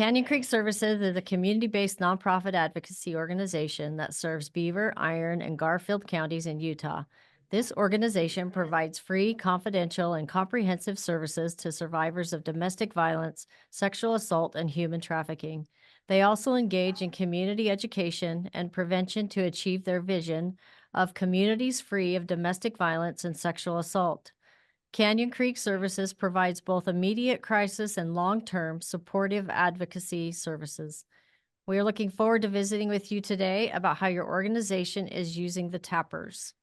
Canyon Creek Services is a community-based nonprofit advocacy organization that serves Beaver, Iron, and Garfield counties in Utah. This organization provides free, confidential, and comprehensive services to survivors of domestic violence, sexual assault, and human trafficking. They also engage in community education and prevention to achieve their vision of communities free of domestic violence and sexual assault. Canyon Creek Services provides both immediate crisis and long-term supportive advocacy services. We are looking forward to visiting with you today about how your organization is using the tappers.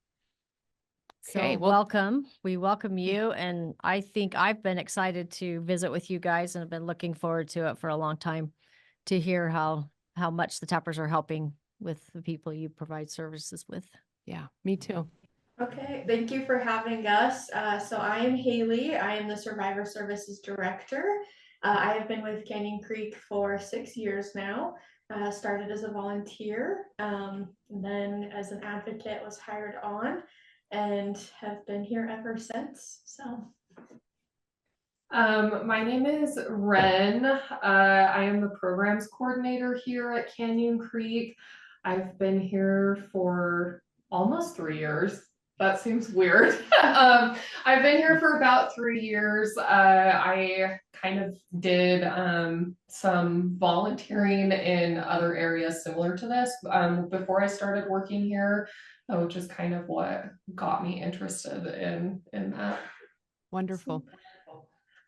Okay, So well, welcome. We welcome you, and I think I've been excited to visit with you guys and have been looking forward to it for a long time to hear how much the tappers are helping with the people you provide services with. yeah, me too. Okay, thank you for having us. So I am Haley. I am the Survivor Services Director. I have been with Canyon Creek for 6 years now. Started as a volunteer, then as an advocate was hired on, and have been here ever since. So. My name is Ren. I am the programs coordinator here at Canyon Creek. I've been here for almost 3 years. That seems weird. I've been here for about 3 years. I kind of did some volunteering in other areas similar to this before I started working here, which is kind of what got me interested in that. Wonderful.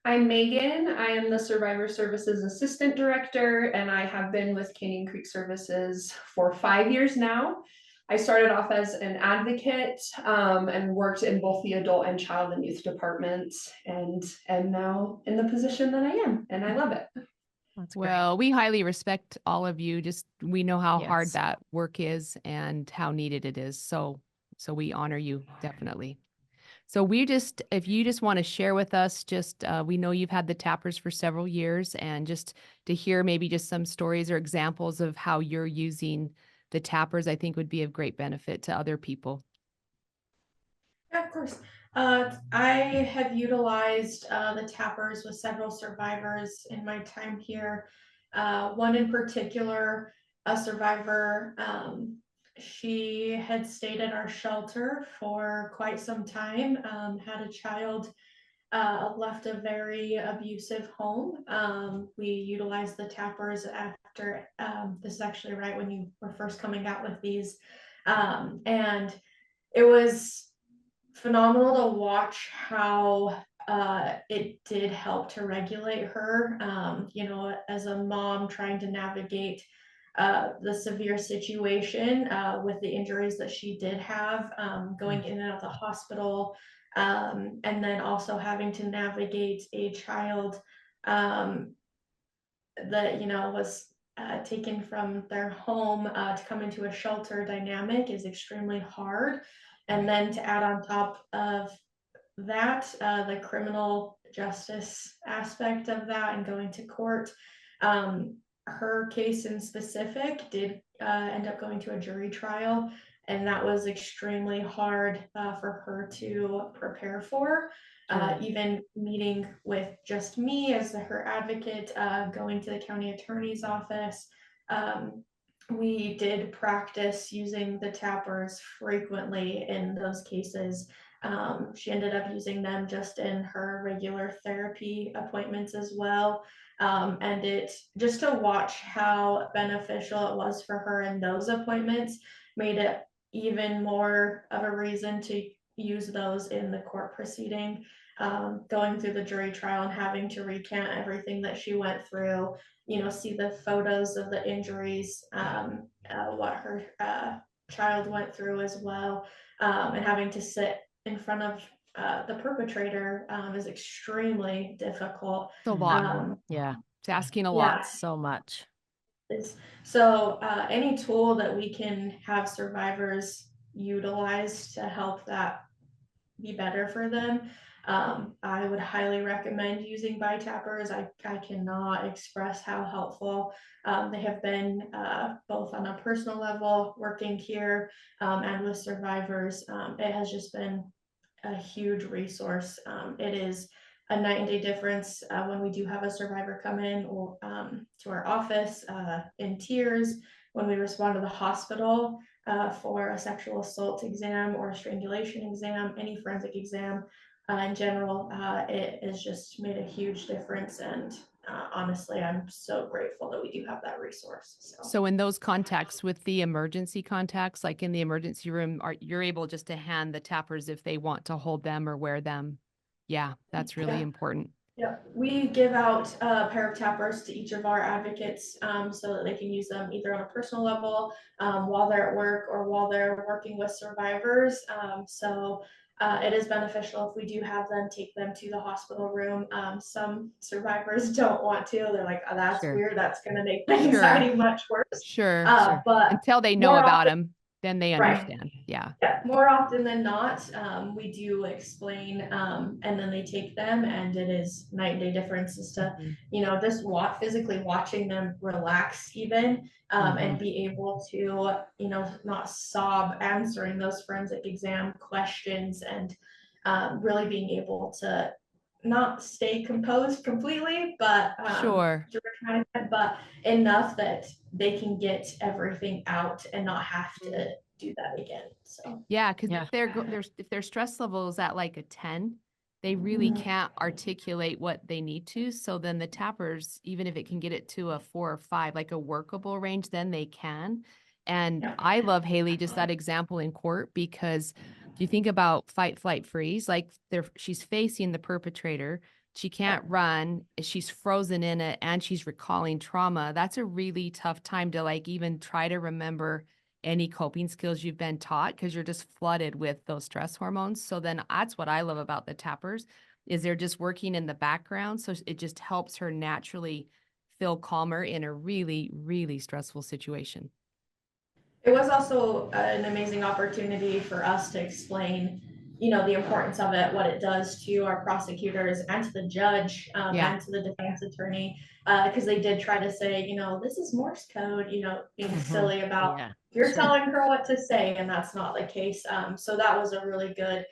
I'm Megan. I am the Survivor Services Assistant Director, and I have been with Canyon Creek Services for 5 years now. I started off as an advocate and worked in both the adult and child and youth departments, and am now in the position that I am, and I love it. That's Well, we highly respect all of you. Just we know how hard Yes. that work is and how needed it is. So we honor you definitely. So if you just want to share with us, we know you've had the tappers for several years, and just to hear maybe just some stories or examples of how you're using the tappers, I think would be of great benefit to other people. Yeah, of course. I have utilized the tappers with several survivors in my time here. One in particular, a survivor, she had stayed in our shelter for quite some time, had a child, left a very abusive home. We utilized the tappers after, this is actually right when you were first coming out with these. And it was phenomenal to watch how it did help to regulate her. As a mom trying to navigate the severe situation with the injuries that she did have, going in and out of the hospital, and then also having to navigate a child that was taken from their home to come into a shelter dynamic is extremely hard. And then to add on top of that, the criminal justice aspect of that and going to court. Her case in specific did end up going to a jury trial, and that was extremely hard for her to prepare for. Even meeting with just me as her advocate, going to the county attorney's office. We did practice using the tappers frequently in those cases. She ended up using them just in her regular therapy appointments as well. And it just to watch how beneficial it was for her in those appointments made it even more of a reason to use those in the court proceeding. Going through the jury trial and having to recant everything that she went through, see the photos of the injuries, what her child went through as well, and having to sit in front of the perpetrator is extremely difficult. It's a lot. Yeah, It's asking a Yeah. lot. so much. So any tool that we can have survivors utilize to help that be better for them, I would highly recommend using Bi-Tappers. I cannot express how helpful they have been, both on a personal level working here and with survivors. It has just been a huge resource. It is a night and day difference when we do have a survivor come in or to our office in tears, when we respond to the hospital for a sexual assault exam or a strangulation exam, any forensic exam in general. It has just made a huge difference, and honestly, I'm so grateful that we do have that resource. So in those contacts with the emergency contacts, like in the emergency room, you're able just to hand the tappers if they want to hold them or wear them. Yeah, that's really important. Yeah, we give out a pair of tappers to each of our advocates so that they can use them either on a personal level while they're at work or while they're working with survivors. It is beneficial if we do have them, take them to the hospital room. Some survivors don't want to. They're like, oh, that's weird. That's going to make the anxiety much worse. Sure. But until they know about them, then they understand. Right. Yeah. More often than not, we do explain and then they take them, and it is night and day difference as to, just physically watching them relax even and be able to, not sob answering those forensic exam questions, and really being able to not stay composed completely, but but enough that they can get everything out and not have to do that again. So yeah, because if their stress level is at like a 10, they really can't articulate what they need to. So then the tappers, even if it can get it to a 4 or 5, like a workable range, then they can. And I love Haley, just that example in court, because if you think about fight, flight, freeze, like she's facing the perpetrator, she can't run, she's frozen in it, and she's recalling trauma. That's a really tough time to like even try to remember any coping skills you've been taught, because you're just flooded with those stress hormones. So then that's what I love about the tappers, is they're just working in the background. So it just helps her naturally feel calmer in a really, really stressful situation. It was also an amazing opportunity for us to explain, the importance of it, what it does to our prosecutors and to the judge and to the defense attorney, because they did try to say, this is Morse code, being silly about you're telling her what to say, and that's not the case. So that was a really good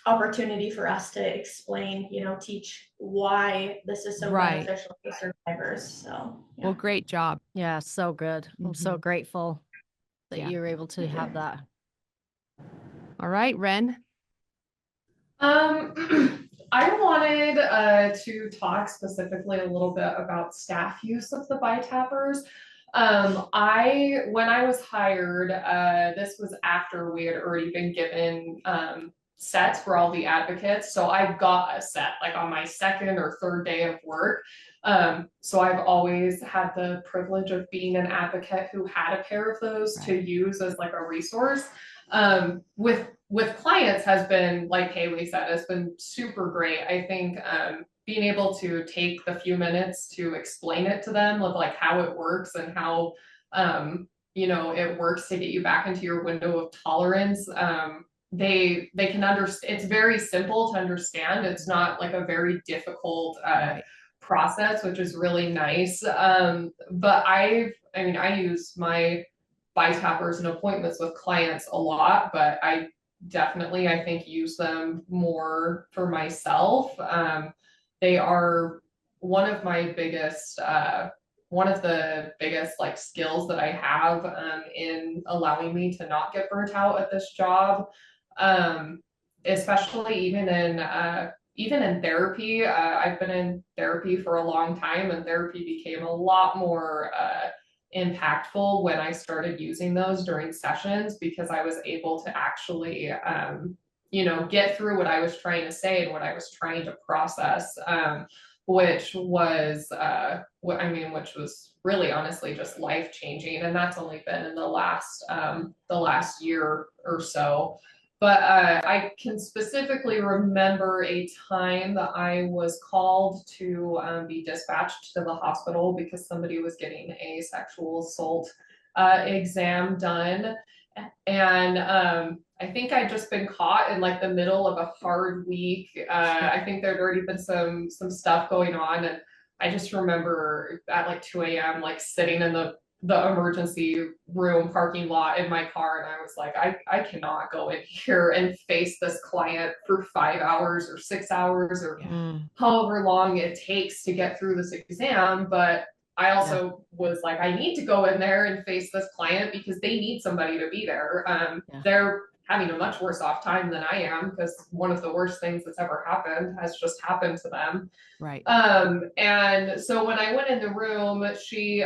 opportunity for us to explain, teach why this is so beneficial for survivors. So well, great job. Yeah, so good. I'm so grateful that you were able to have that. All right, Ren. I wanted to talk specifically a little bit about staff use of the Bi-Tappers. When I was hired, this was after we had already been given sets for all the advocates. So I got a set like on my second or third day of work. So I've always had the privilege of being an advocate who had a pair of those to use as like a resource. With clients has been, like Haley said, has been super great. I think being able to take the few minutes to explain it to them of like how it works and how it works to get you back into your window of tolerance. They can understand. It's very simple to understand. It's not like a very difficult process, which is really nice. But I use my Bi-Tappers and appointments with clients a lot, but I think use them more for myself. They are one of the biggest like skills that I have in allowing me to not get burnt out at this job. Especially even in therapy. I've been in therapy for a long time, and therapy became a lot more impactful when I started using those during sessions, because I was able to actually get through what I was trying to say and what I was trying to process, which was really honestly just life-changing. And that's only been in the last year or so. But I can specifically remember a time that I was called to be dispatched to the hospital because somebody was getting a sexual assault exam done. And I think I'd just been caught in like the middle of a hard week. I think there'd already been some stuff going on. And I just remember at like 2 a.m. like sitting in the the emergency room parking lot in my car, and I was like, I cannot go in here and face this client for 5 hours or 6 hours or however long it takes to get through this exam. But I also was like, I need to go in there and face this client because they need somebody to be there. They're having a much worse off time than I am, because one of the worst things that's ever happened has just happened to them. Right. And so when I went in the room, she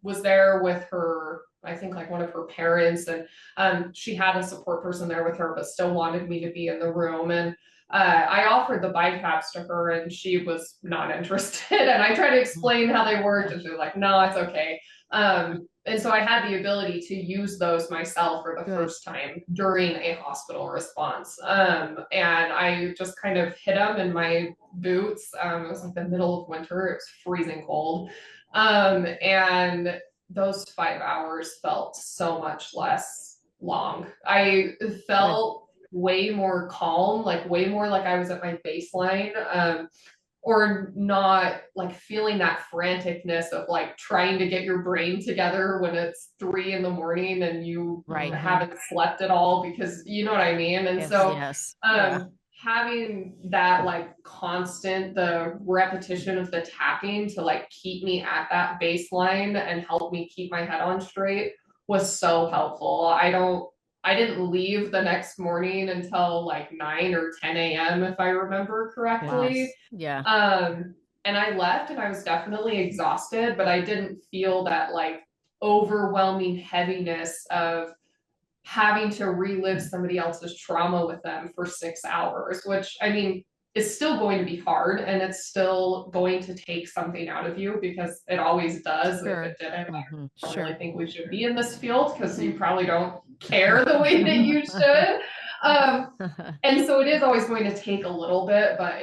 was there with her, I think like one of her parents, and she had a support person there with her, but still wanted me to be in the room. And I offered the Bi-Tapps to her, and she was not interested. And I tried to explain how they worked, and she was like, no, it's okay. And so I had the ability to use those myself for the first time during a hospital response. And I just kind of hit them in my boots. It was like the middle of winter, it was freezing cold. And those 5 hours felt so much less long. I felt way more calm, like way more like I was at my baseline. Or not like feeling that franticness of like trying to get your brain together when it's 3 a.m. and you haven't slept at all, because you know what I mean. And having that like constant, the repetition of the tapping to like keep me at that baseline and help me keep my head on straight was so helpful. I didn't leave the next morning until like 9 or 10 a.m. if I remember correctly. And I left and I was definitely exhausted, but I didn't feel that like overwhelming heaviness of having to relive somebody else's trauma with them for 6 hours, which I mean, is still going to be hard, and it's still going to take something out of you, because it always does. If it didn't, I don't really think we should be in this field, because you probably don't care the way that you should. And so it is always going to take a little bit, but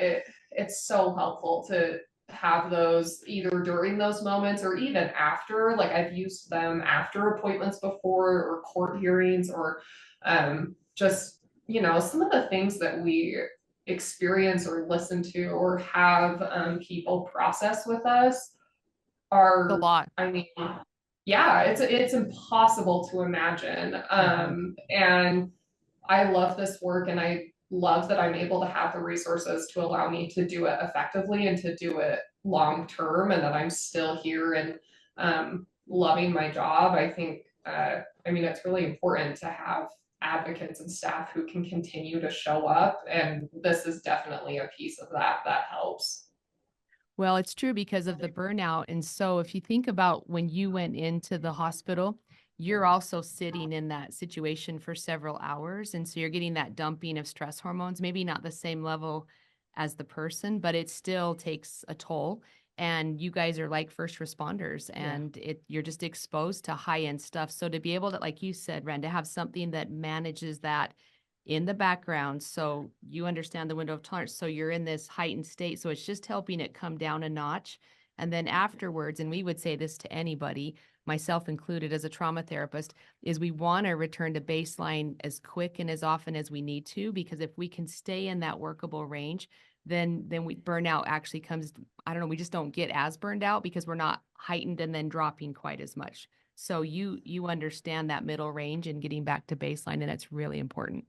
it's so helpful to have those either during those moments or even after. Like I've used them after appointments before, or court hearings, or just, you know, some of the things that we experience or listen to or have people process with us are a lot. I mean, yeah, it's impossible to imagine. And I love this work, and I love that I'm able to have the resources to allow me to do it effectively and to do it long term, and that I'm still here and loving my job. I think I mean, it's really important to have advocates and staff who can continue to show up, and this is definitely a piece of that helps. Well, it's true because of the burnout. And so if you think about when you went into the hospital, you're also sitting in that situation for several hours. And so you're getting that dumping of stress hormones, maybe not the same level as the person, but it still takes a toll. And you guys are like first responders, and you're just exposed to high-end stuff. So to be able to, like you said, Ren, to have something that manages that in the background, so you understand the window of tolerance, so you're in this heightened state, so it's just helping it come down a notch. And then afterwards, and we would say this to anybody, myself included as a trauma therapist, is we want to return to baseline as quick and as often as we need to, because if we can stay in that workable range, then burnout actually comes, I don't know, we just don't get as burned out because we're not heightened and then dropping quite as much. So you understand that middle range and getting back to baseline, and it's really important.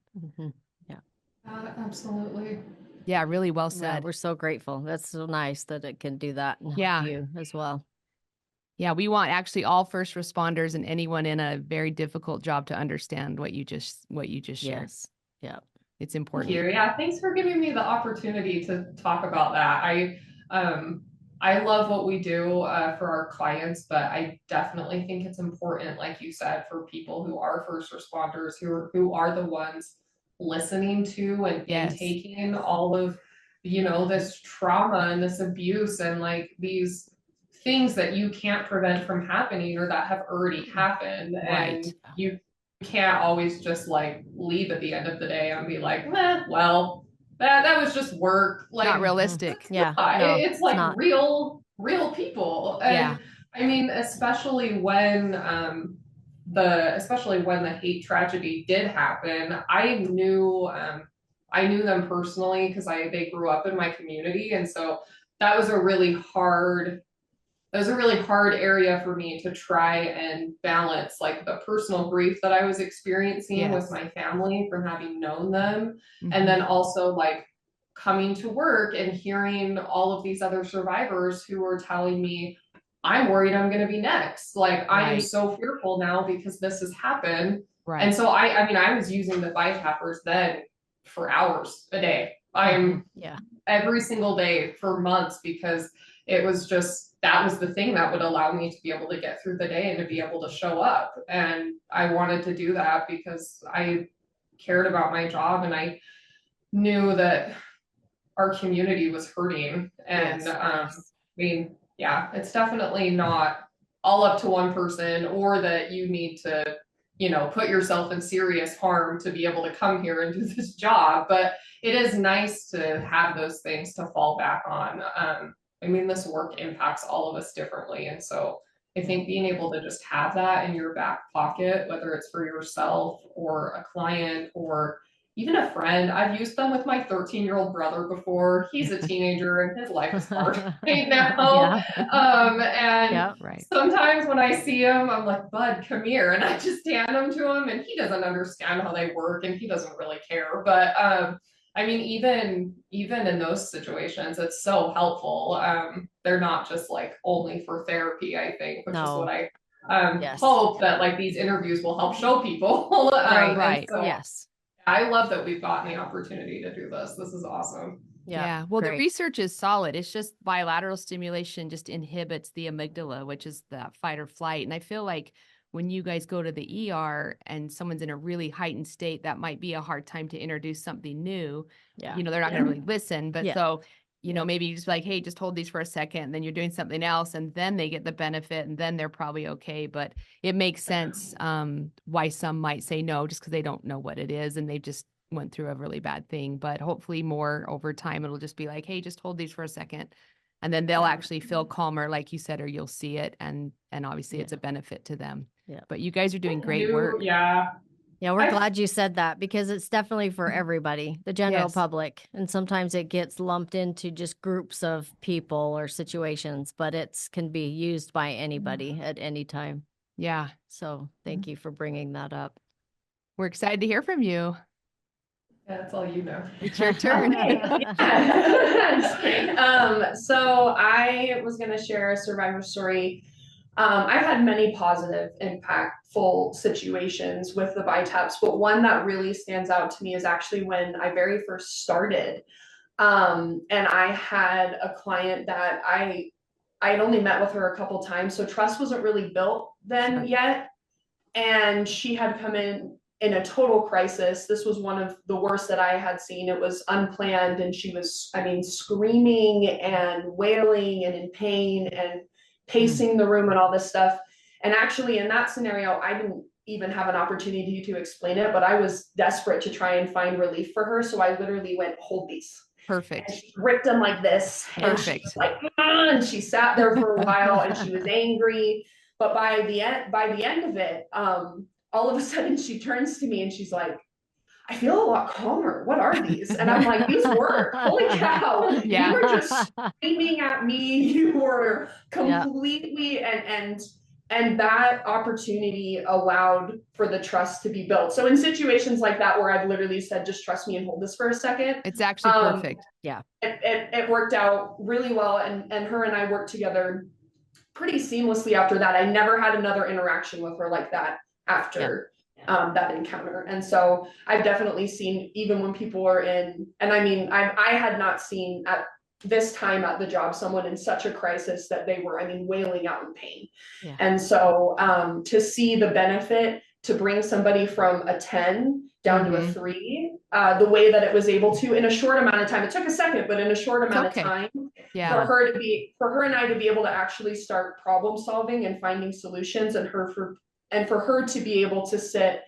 Absolutely. Yeah, really well said. Yeah, we're so grateful. That's so nice that it can do that and help you as well. Yeah, we want actually all first responders and anyone in a very difficult job to understand what you just shared. Yes. Yeah. It's important. Thank you. Yeah, thanks for giving me the opportunity to talk about that. I love what we do for our clients, but I definitely think it's important, like you said, for people who are first responders, who are the ones listening to and taking all of, you know, this trauma and this abuse and like these things that you can't prevent from happening or that have already happened. And you can't always just like leave at the end of the day and be like, well, that was just work. Like, not realistic. It's like real people. And I mean, especially when the hate tragedy did happen, I knew them personally because they grew up in my community. And so that was a really hard it was a really hard area for me to try and balance like the personal grief that I was experiencing with my family from having known them. And then also like coming to work and hearing all of these other survivors who were telling me, I'm worried I'm going to be next. Like, I am so fearful now because this has happened. And so I mean, I was using the Bi-Tappers then for hours a day. I'm every single day for months because it was just, that was the thing that would allow me to be able to get through the day and to be able to show up. And I wanted to do that because I cared about my job and I knew that our community was hurting. And I mean, yeah, it's definitely not all up to one person or that you need to, you know, put yourself in serious harm to be able to come here and do this job. But it is nice to have those things to fall back on. I mean, this work impacts all of us differently. And so I think being able to just have that in your back pocket, whether it's for yourself or a client or even a friend, I've used them with my 13-year-old brother before. He's a teenager and his life is hard right now. And sometimes when I see him, I'm like, bud, come here. And I just hand them to him and he doesn't understand how they work and he doesn't really care. But I mean, even in those situations, it's so helpful. They're not just like only for therapy, I think, which is what I hope that like these interviews will help show people. I love that we've gotten the opportunity to do this. This is awesome. Well, the research is solid. It's just bilateral stimulation just inhibits the amygdala, which is that fight or flight. And I feel like when you guys go to the ER and someone's in a really heightened state, that might be a hard time to introduce something new. You know, they're not going to really listen. But so, you know, maybe you just like, hey, just hold these for a second. And then you're doing something else and then they get the benefit and then they're probably okay. But it makes sense why some might say no, just because they don't know what it is and they just went through a really bad thing. But hopefully more over time, it'll just be like, hey, just hold these for a second. And then they'll actually feel calmer, like you said, or you'll see it. And obviously it's a benefit to them. But you guys are doing great work. Yeah, we're glad you said that because it's definitely for everybody, the general public. And sometimes it gets lumped into just groups of people or situations, but it can be used by anybody at any time. So thank you for bringing that up. We're excited to hear from you. Yeah, that's all you know. It's your turn. So I was going to share a survivor story. I've had many positive, impactful situations with the Bi-Tapps, but one that really stands out to me is actually when I very first started. And I had a client that I had only met with her a couple times, so trust wasn't really built then yet. And she had come in a total crisis. This was one of the worst that I had seen. It was unplanned, and she was, I mean, screaming and wailing and in pain and pacing the room and all this stuff. And actually in that scenario, I didn't even have an opportunity to explain it, but I was desperate to try and find relief for her. So I literally went, hold these. Perfect. And she gripped them like this. And she was like, and she sat there for a while and she was angry. But by the end of it, all of a sudden she turns to me and she's like, I feel a lot calmer. What are these? And I'm like, these work. Holy cow. You were just screaming at me. You were completely, and that opportunity allowed for the trust to be built. So in situations like that, where I've literally said, just trust me and hold this for a second. It's actually perfect. It worked out really well. And her and I worked together pretty seamlessly after that. I never had another interaction with her like that after that encounter. And so I've definitely seen, even when people were in, and I mean, I had not seen at this time at the job someone in such a crisis that they were, I mean, wailing out in pain. And so to see the benefit to bring somebody from a 10 down to a 3, the way that it was able to, in a short amount of time, it took a second, but in a short amount of time, for her and I to be able to actually start problem solving and finding solutions, and for her to be able to sit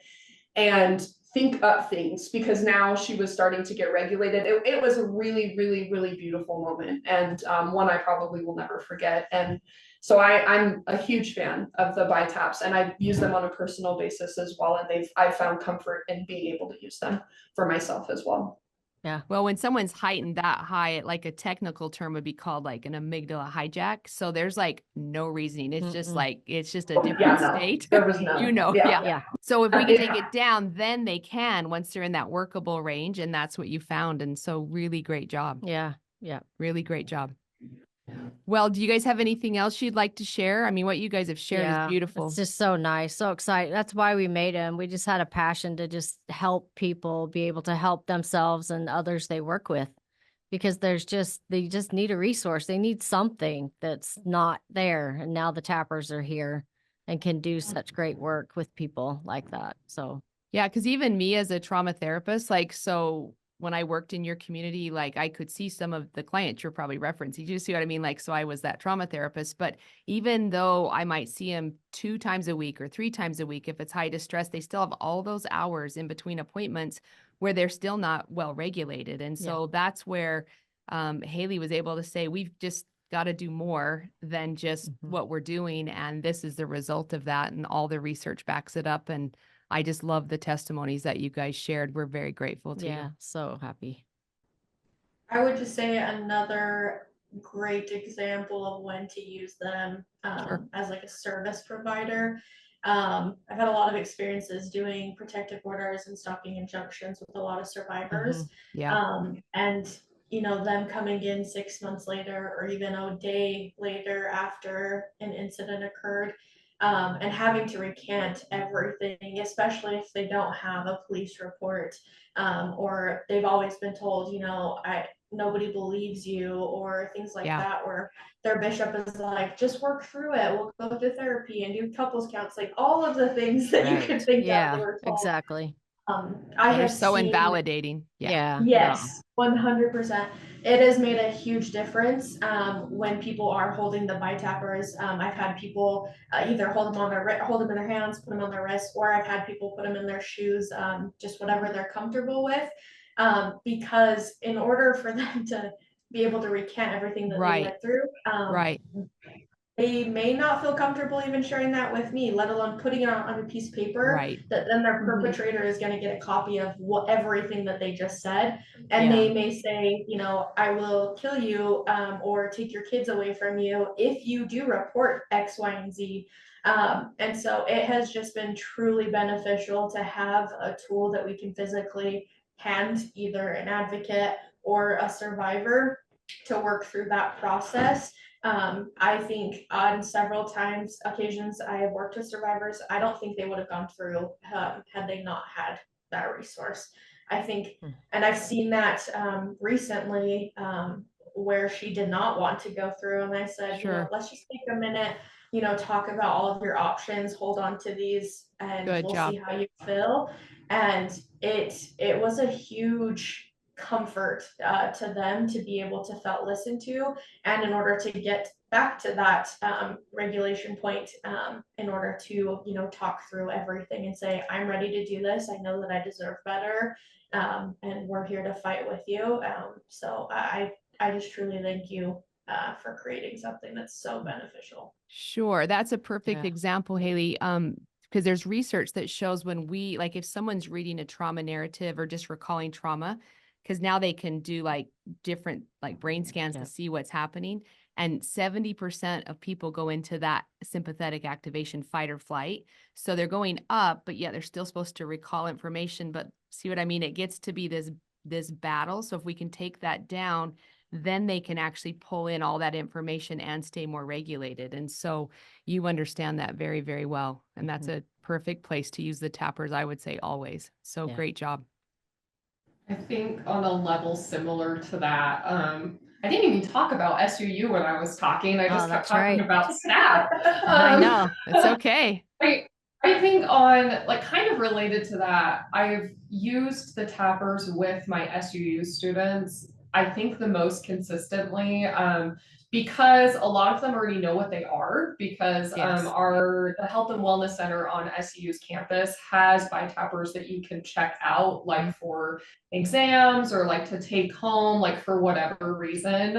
and think up things, because now she was starting to get regulated. It was a really, really, really beautiful moment, and one I probably will never forget. And so I'm a huge fan of the Bi-Tapps, and I use them on a personal basis as well. And I've found comfort in being able to use them for myself as well. Yeah. Well, when someone's heightened that high, like a technical term would be called like an amygdala hijack. So there's like no reasoning. It's just like, it's just a different Yeah, no, state. there was none. You know, Yeah. Yeah. So if we can take it down, then they can, once they're in that workable range. And that's what you found. And so really great job. Yeah. Yeah. Really great job. Well, do you guys have anything else you'd like to share? I mean, what you guys have shared is beautiful. It's just so nice, so exciting. That's why we made them. We just had a passion to just help people be able to help themselves and others they work with, because they just need a resource. They need something that's not there. And now the tappers are here and can do such great work with people like that. So Yeah, because even me as a trauma therapist, like, so when I worked in your community, like I could see some of the clients you're probably referencing. You see what I mean? Like, so I was that trauma therapist, but even though I might see them 2 times a week or 3 times a week, if it's high distress, they still have all those hours in between appointments where they're still not well regulated. And so that's where Haley was able to say, we've just got to do more than just what we're doing. And this is the result of that. And all the research backs it up. And I just love the testimonies that you guys shared. We're very grateful to you. so happy. I would just say another great example of when to use them as like a service provider. I've had a lot of experiences doing protective orders and stopping injunctions with a lot of survivors. And you know, them coming in 6 months later or even a day later after an incident occurred, and having to recant everything, especially if they don't have a police report, or they've always been told, you know, nobody believes you, or things like that, where their bishop is like, just work through it. We'll go to therapy and do couples counts, like all of the things that you could think of. They were told. Exactly. I They're have so seen, invalidating. Yes, 100%. It has made a huge difference when people are holding the Bi-Tappers. I've had people either hold them in their hands, put them on their wrists, or I've had people put them in their shoes, just whatever they're comfortable with. Because in order for them to be able to recant everything that they went through, they may not feel comfortable even sharing that with me, let alone putting it on a piece of paper that then their perpetrator is going to get a copy of everything that they just said. And they may say, you know, I will kill you, or take your kids away from you if you do report X, Y, and Z. And so it has just been truly beneficial to have a tool that we can physically hand either an advocate or a survivor to work through that process. I think on several occasions I have worked with survivors, I don't think they would have gone through had they not had that resource. I think, and I've seen that recently, where she did not want to go through, and I said, you know, let's just take a minute, you know, talk about all of your options, hold on to these, and we'll see how you feel. And it was a huge comfort to them to be able to felt listened to, and in order to get back to that regulation point, in order to, you know, talk through everything and say, I'm ready to do this, I know that I deserve better, and we're here to fight with you. So I just truly thank you for creating something that's so beneficial. Sure, that's a perfect example, Haley. Because there's research that shows when like if someone's reading a trauma narrative or just recalling trauma, because now they can do like different like brain scans to see what's happening. And 70% of people go into that sympathetic activation, fight or flight. So they're going up, but yet they're still supposed to recall information. But see what I mean? It gets to be this battle. So if we can take that down, then they can actually pull in all that information and stay more regulated. And so you understand that very, very well. And that's a perfect place to use the tappers, I would say, always. So great job. I think on a level similar to that, I didn't even talk about SUU when I was talking. I just kept talking about staff. I know. It's okay. I think on, like, kind of related to that, I've used the tappers with my SUU students, I think the most consistently, because a lot of them already know what they are, because the Health and Wellness Center on SU's campus has Bi-Tappers that you can check out, like for exams or like to take home, like for whatever reason.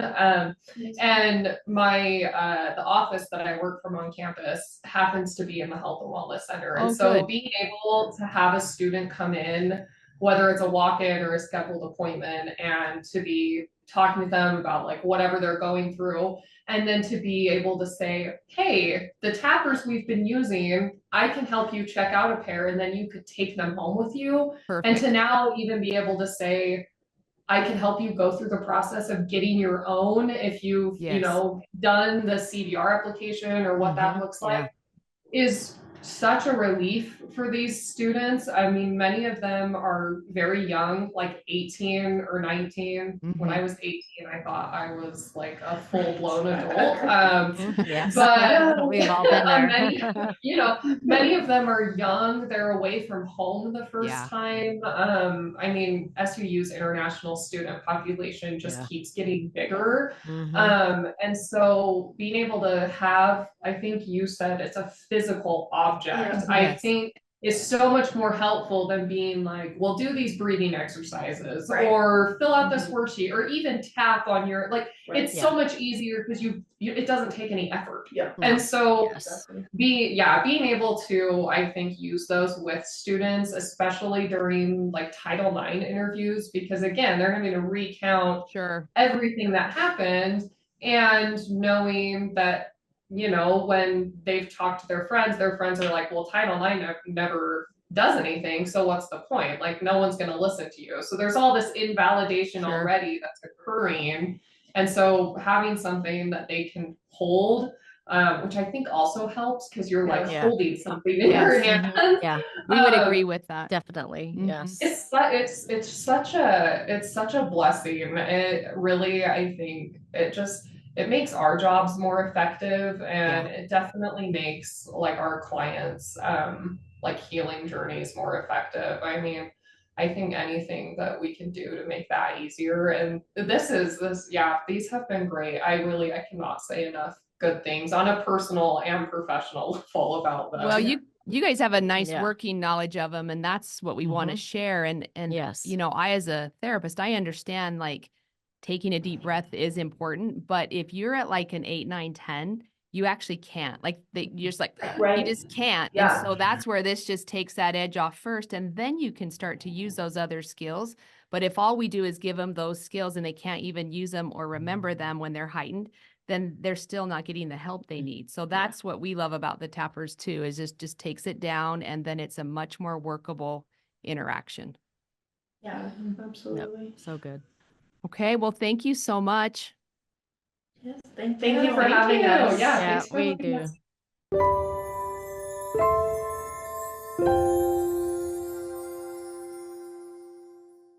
And my the office that I work from on campus happens to be in the Health and Wellness Center. And so being able to have a student come in whether it's a walk-in or a scheduled appointment, and to be talking to them about like whatever they're going through. And then to be able to say, hey, the tappers we've been using, I can help you check out a pair, and then you could take them home with you. Perfect. And to now even be able to say, I can help you go through the process of getting your own if you've, Yes. done the CVR application or what that looks like, is such a relief for these students. I mean, many of them are very young, like 18 or 19. When I was 18, I thought I was like a full-blown adult. Yes. But We've all been there. many of them are young. They're away from home the first Yeah. time. I mean, SUU's international student population just keeps getting bigger. And so being able to have, I think you said it's a physical object, I think is so much more helpful than being like, well, do these breathing exercises or fill out this worksheet or even tap on your, like, it's so much easier because it doesn't take any effort. And so being able to, I think, use those with students, especially during like Title IX interviews, because again, they're having to recount everything that happened, and knowing that, when they've talked to their friends are like, well, Title IX never does anything, so what's the point? Like, no one's going to listen to you. So there's all this invalidation already that's occurring. And so having something that they can hold, which I think also helps because you're like holding something in your hand. Yeah, we would agree with that. definitely. Yes. It's such a blessing. It really, I think it makes our jobs more effective, and it definitely makes like our clients like healing journeys more effective. I mean, I think anything that we can do to make that easier, and these have been great. I cannot say enough good things on a personal and professional level about them. Well, you guys have a nice working knowledge of them, and that's what we want to share. And yes, I, as a therapist, I understand like taking a deep breath is important, but if you're at like an 8, 9, 10, you actually can't. Like you're just like, you just can't. And so that's where this just takes that edge off first, and then you can start to use those other skills. But if all we do is give them those skills and they can't even use them or remember them when they're heightened, then they're still not getting the help they need. So that's what we love about the tappers too, is just takes it down, and then it's a much more workable interaction. Yeah, absolutely. Yep. So good. Okay, well, thank you so much. Yes, thank you for having us. Yeah, thanks for we having do. us.